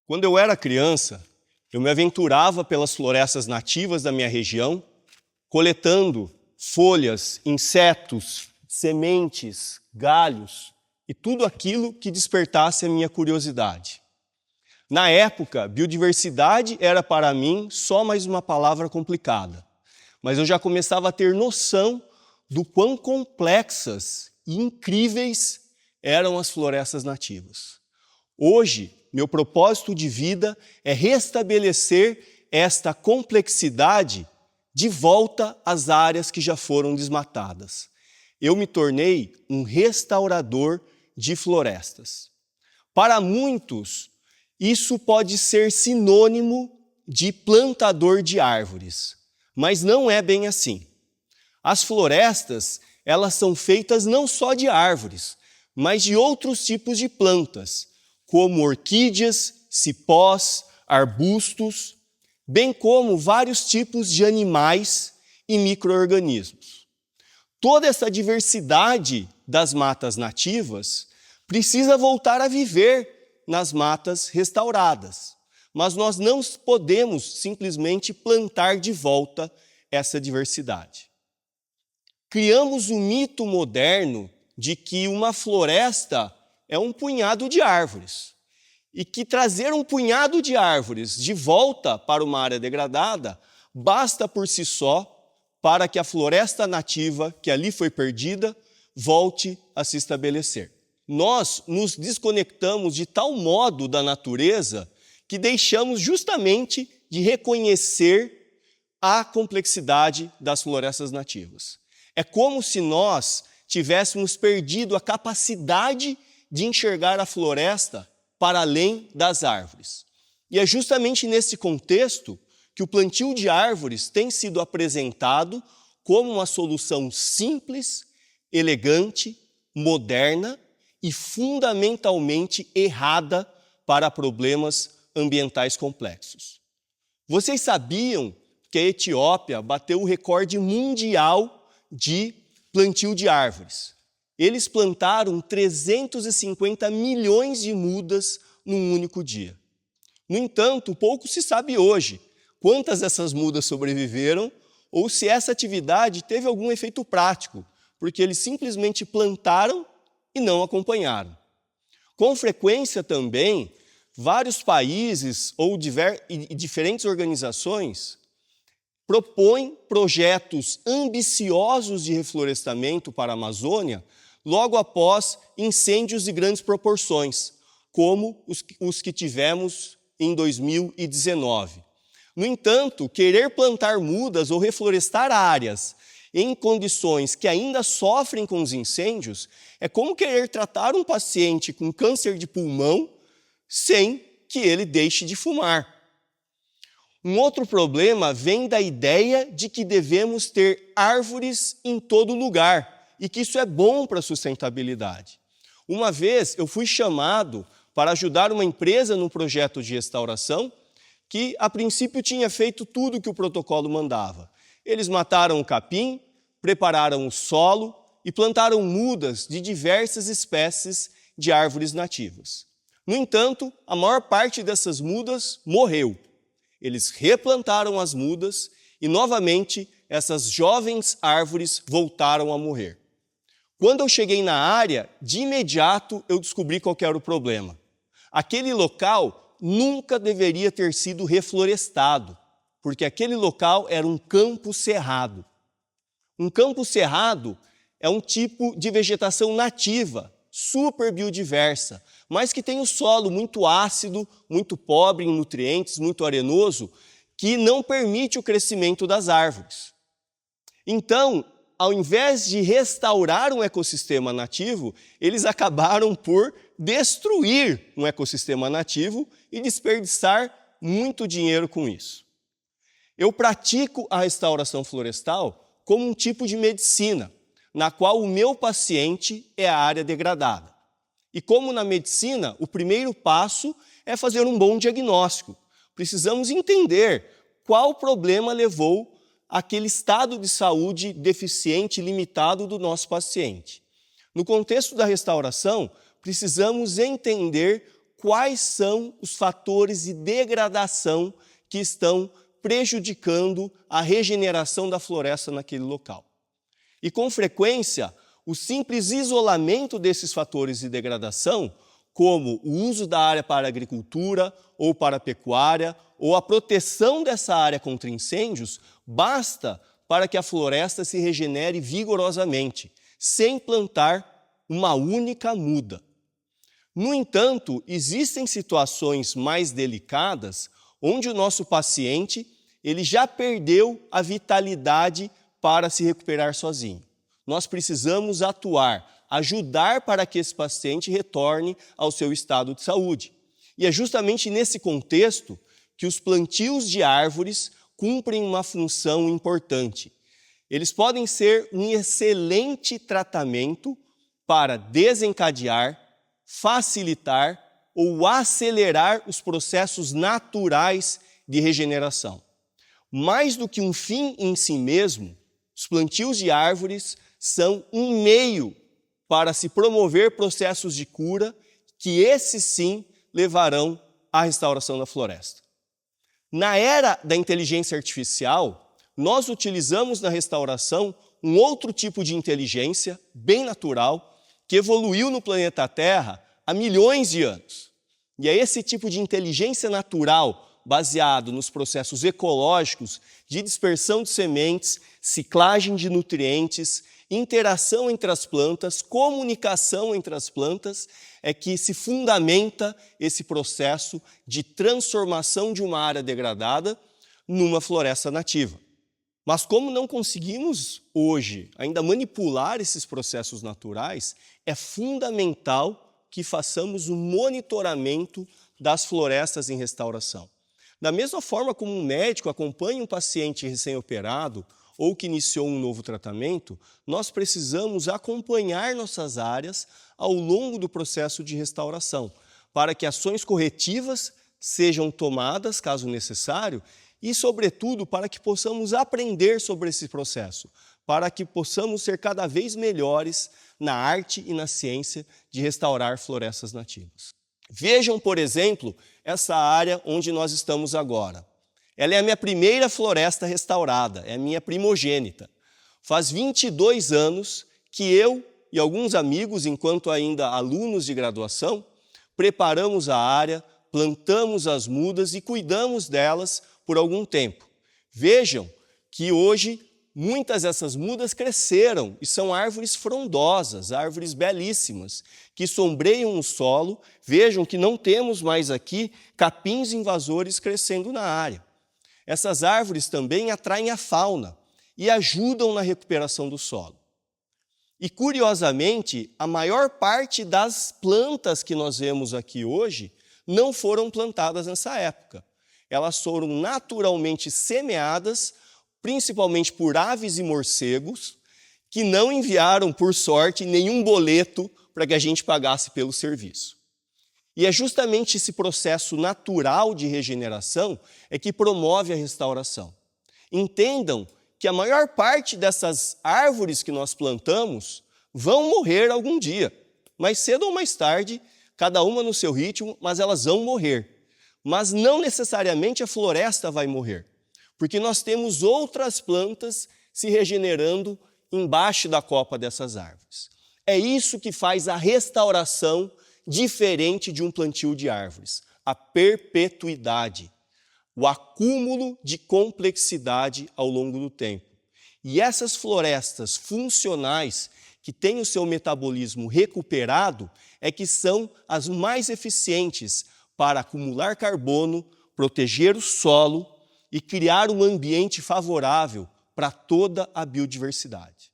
Quando eu era criança, eu me aventurava pelas florestas nativas da minha região, coletando folhas, insetos, sementes, galhos e tudo aquilo que despertasse a minha curiosidade. Na época, biodiversidade era para mim só mais uma palavra complicada, mas eu já começava a ter noção do quão complexas e incríveis eram as florestas nativas. Hoje, meu propósito de vida é restabelecer esta complexidade de volta às áreas que já foram desmatadas. Eu me tornei um restaurador de florestas. Para muitos, isso pode ser sinônimo de plantador de árvores, mas não é bem assim. As florestas, elas são feitas não só de árvores, mas de outros tipos de plantas, como orquídeas, cipós, arbustos, bem como vários tipos de animais e micro-organismos. Toda essa diversidade das matas nativas precisa voltar a viver nas matas restauradas, mas nós não podemos simplesmente plantar de volta essa diversidade. Criamos o mito moderno de que uma floresta é um punhado de árvores, e que trazer um punhado de árvores de volta para uma área degradada basta por si só para que a floresta nativa que ali foi perdida volte a se estabelecer. Nós nos desconectamos de tal modo da natureza que deixamos justamente de reconhecer a complexidade das florestas nativas. É como se nós tivéssemos perdido a capacidade de enxergar a floresta para além das árvores. E é justamente nesse contexto que o plantio de árvores tem sido apresentado como uma solução simples, elegante, moderna e fundamentalmente errada para problemas ambientais complexos. Vocês sabiam que a Etiópia bateu o recorde mundial de plantio de árvores? Eles plantaram 350 milhões de mudas num único dia. No entanto, pouco se sabe hoje quantas dessas mudas sobreviveram ou se essa atividade teve algum efeito prático, porque eles simplesmente plantaram e não acompanharam. Com frequência também, vários países ou diferentes organizações propõem projetos ambiciosos de reflorestamento para a Amazônia logo após incêndios de grandes proporções, como os que tivemos em 2019. No entanto, querer plantar mudas ou reflorestar áreas em condições que ainda sofrem com os incêndios é como querer tratar um paciente com câncer de pulmão sem que ele deixe de fumar. Um outro problema vem da ideia de que devemos ter árvores em todo lugar e que isso é bom para a sustentabilidade. Uma vez eu fui chamado para ajudar uma empresa num projeto de restauração que, a princípio, tinha feito tudo o que o protocolo mandava. Eles mataram o capim, prepararam o solo e plantaram mudas de diversas espécies de árvores nativas. No entanto, a maior parte dessas mudas morreu. Eles replantaram as mudas e, novamente, essas jovens árvores voltaram a morrer. Quando eu cheguei na área, de imediato eu descobri qual era o problema. Aquele local nunca deveria ter sido reflorestado, porque aquele local era um campo cerrado. Um campo cerrado é um tipo de vegetação nativa, super biodiversa, mas que tem o solo muito ácido, muito pobre em nutrientes, muito arenoso, que não permite o crescimento das árvores. Então, ao invés de restaurar um ecossistema nativo, eles acabaram por destruir um ecossistema nativo e desperdiçar muito dinheiro com isso. Eu pratico a restauração florestal como um tipo de medicina, na qual o meu paciente é a área degradada. E como na medicina, o primeiro passo é fazer um bom diagnóstico. Precisamos entender qual problema levou aquele estado de saúde deficiente e limitado do nosso paciente. No contexto da restauração, precisamos entender quais são os fatores de degradação que estão prejudicando a regeneração da floresta naquele local. E, com frequência, o simples isolamento desses fatores de degradação, como o uso da área para agricultura ou para pecuária, ou a proteção dessa área contra incêndios, basta para que a floresta se regenere vigorosamente, sem plantar uma única muda. No entanto, existem situações mais delicadas onde o nosso paciente ele já perdeu a vitalidade para se recuperar sozinho. Nós precisamos atuar, ajudar para que esse paciente retorne ao seu estado de saúde. E é justamente nesse contexto que os plantios de árvores cumprem uma função importante. Eles podem ser um excelente tratamento para desencadear, facilitar ou acelerar os processos naturais de regeneração. Mais do que um fim em si mesmo, os plantios de árvores são um meio para se promover processos de cura que esses sim levarão à restauração da floresta. Na era da inteligência artificial, nós utilizamos na restauração um outro tipo de inteligência bem natural que evoluiu no planeta Terra há milhões de anos. E é esse tipo de inteligência natural baseado nos processos ecológicos de dispersão de sementes, ciclagem de nutrientes, interação entre as plantas, comunicação entre as plantas, é que se fundamenta esse processo de transformação de uma área degradada numa floresta nativa. Mas como não conseguimos hoje ainda manipular esses processos naturais, é fundamental que façamos um monitoramento das florestas em restauração. Da mesma forma como um médico acompanha um paciente recém-operado ou que iniciou um novo tratamento, nós precisamos acompanhar nossas áreas ao longo do processo de restauração, para que ações corretivas sejam tomadas, caso necessário, e, sobretudo, para que possamos aprender sobre esse processo, para que possamos ser cada vez melhores na arte e na ciência de restaurar florestas nativas. Vejam, por exemplo, essa área onde nós estamos agora. Ela é a minha primeira floresta restaurada, é a minha primogênita. Faz 22 anos que eu e alguns amigos, enquanto ainda alunos de graduação, preparamos a área, plantamos as mudas e cuidamos delas por algum tempo. Vejam que hoje muitas dessas mudas cresceram e são árvores frondosas, árvores belíssimas, que sombreiam o solo. Vejam que não temos mais aqui capins invasores crescendo na área. Essas árvores também atraem a fauna e ajudam na recuperação do solo. E, curiosamente, a maior parte das plantas que nós vemos aqui hoje não foram plantadas nessa época. Elas foram naturalmente semeadas, principalmente por aves e morcegos, que não enviaram, por sorte, nenhum boleto para que a gente pagasse pelo serviço. E é justamente esse processo natural de regeneração é que promove a restauração. Entendam que a maior parte dessas árvores que nós plantamos vão morrer algum dia. Mais cedo ou mais tarde, cada uma no seu ritmo, mas elas vão morrer. Mas não necessariamente a floresta vai morrer, porque nós temos outras plantas se regenerando embaixo da copa dessas árvores. É isso que faz a restauração diferente de um plantio de árvores, a perpetuidade, o acúmulo de complexidade ao longo do tempo. E essas florestas funcionais, que têm o seu metabolismo recuperado, é que são as mais eficientes para acumular carbono, proteger o solo e criar um ambiente favorável para toda a biodiversidade.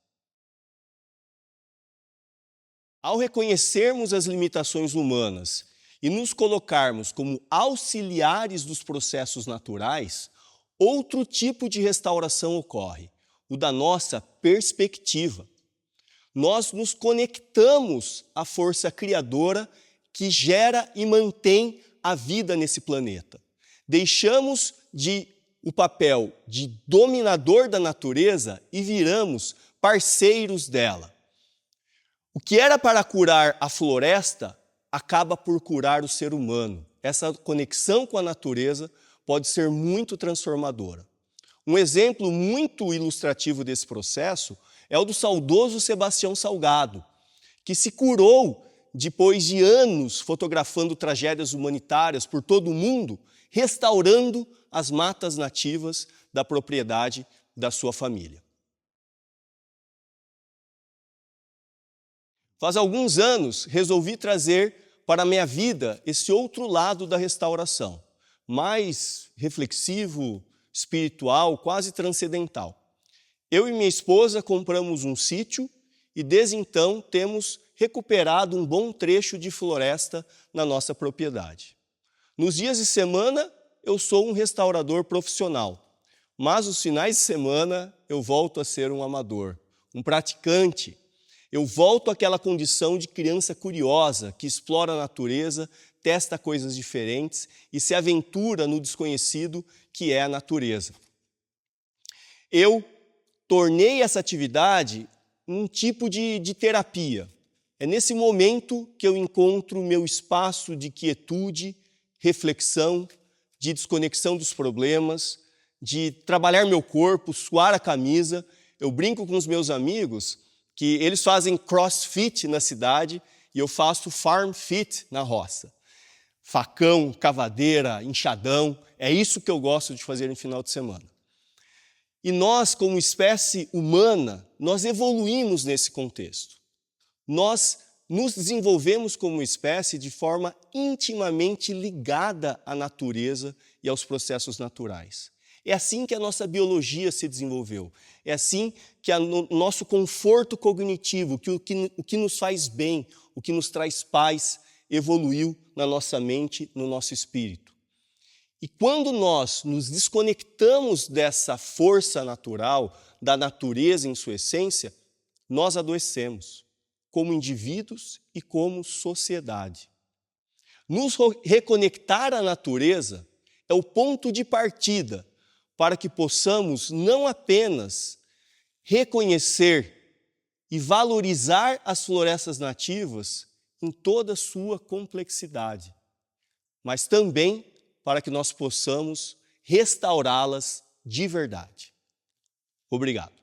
Ao reconhecermos as limitações humanas e nos colocarmos como auxiliares dos processos naturais, outro tipo de restauração ocorre, o da nossa perspectiva. Nós nos conectamos à força criadora que gera e mantém a vida nesse planeta. Deixamos de o papel de dominador da natureza e viramos parceiros dela. O que era para curar a floresta acaba por curar o ser humano. Essa conexão com a natureza pode ser muito transformadora. Um exemplo muito ilustrativo desse processo é o do saudoso Sebastião Salgado, que se curou depois de anos fotografando tragédias humanitárias por todo o mundo, restaurando as matas nativas da propriedade da sua família. Faz alguns anos resolvi trazer para a minha vida esse outro lado da restauração, mais reflexivo, espiritual, quase transcendental. Eu e minha esposa compramos um sítio e desde então temos recuperado um bom trecho de floresta na nossa propriedade. Nos dias de semana eu sou um restaurador profissional, mas os finais de semana eu volto a ser um amador, um praticante. Eu volto àquela condição de criança curiosa que explora a natureza, testa coisas diferentes e se aventura no desconhecido que é a natureza. Eu tornei essa atividade um tipo de terapia. É nesse momento que eu encontro o meu espaço de quietude, reflexão, de desconexão dos problemas, de trabalhar meu corpo, suar a camisa. Eu brinco com os meus amigos que eles fazem crossfit na cidade e eu faço farm fit na roça. Facão, cavadeira, enxadão, é isso que eu gosto de fazer no final de semana. E nós, como espécie humana, nós evoluímos nesse contexto. Nós nos desenvolvemos como espécie de forma intimamente ligada à natureza e aos processos naturais. É assim que a nossa biologia se desenvolveu. É assim que o nosso conforto cognitivo, o que nos faz bem, o que nos traz paz, evoluiu na nossa mente, no nosso espírito. E quando nós nos desconectamos dessa força natural, da natureza em sua essência, nós adoecemos, como indivíduos e como sociedade. Nos reconectar à natureza é o ponto de partida para que possamos não apenas reconhecer e valorizar as florestas nativas em toda a sua complexidade, mas também para que nós possamos restaurá-las de verdade. Obrigado.